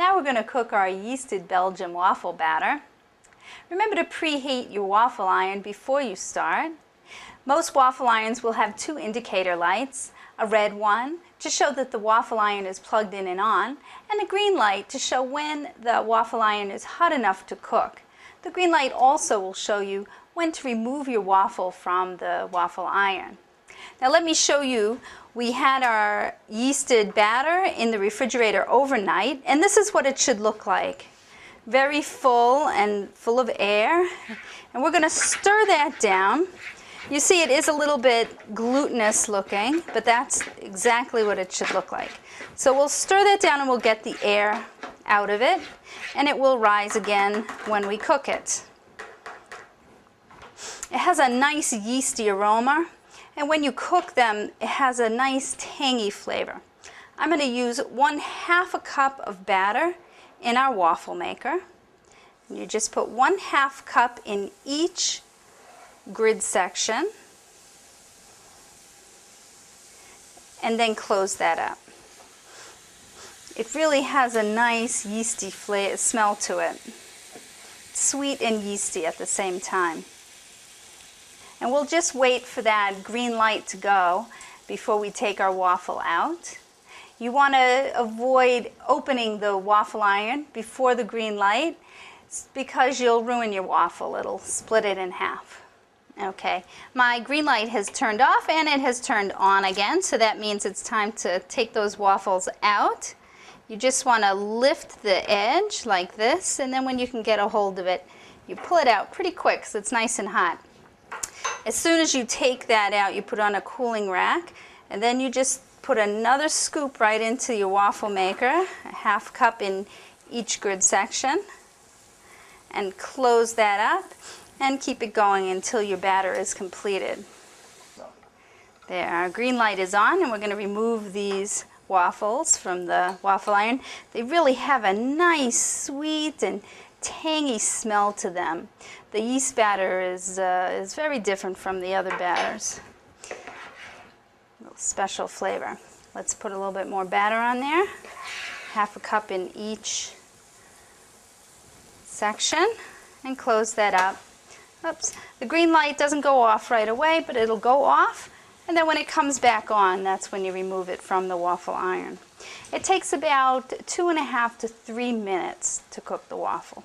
Now we're going to cook our yeasted Belgian waffle batter. Remember to preheat your waffle iron before you start. Most waffle irons will have two indicator lights, a red one to show that the waffle iron is plugged in and on, and a green light to show when the waffle iron is hot enough to cook. The green light also will show you when to remove your waffle from the waffle iron. Now let me show you, we had our yeasted batter in the refrigerator overnight, and this is what it should look like. Very full and full of air. And we're going to stir that down. You see it is a little bit glutinous looking, but that's exactly what it should look like. So we'll stir that down and we'll get the air out of it, and it will rise again when we cook it. It has a nice yeasty aroma, and when you cook them, it has a nice tangy flavor. I'm going to use 1/2 cup of batter in our waffle maker. You just put 1/2 cup in each grid section, and then close that up. It really has a nice yeasty smell to it. Sweet and yeasty at the same time. And we'll just wait for that green light to go before we take our waffle out. You want to avoid opening the waffle iron before the green light because you'll ruin your waffle. It'll split it in half. Okay, my green light has turned off and it has turned on again, so that means it's time to take those waffles out. You just want to lift the edge like this, and then when you can get a hold of it, you pull it out pretty quick so it's nice and hot. As soon as you take that out, you put on a cooling rack, and then you just put another scoop right into your waffle maker, 1/2 cup in each grid section, and close that up and keep it going until your batter is completed. There, our green light is on, and we're going to remove these waffles from the waffle iron. They really have a nice, sweet, and tangy smell to them. The yeast batter is very different from the other batters. A little special flavor. Let's put a little bit more batter on there. 1/2 cup in each section, and close that up. Oops, the green light doesn't go off right away, but it'll go off, and then when it comes back on, that's when you remove it from the waffle iron. It takes about 2.5 to 3 minutes to cook the waffle.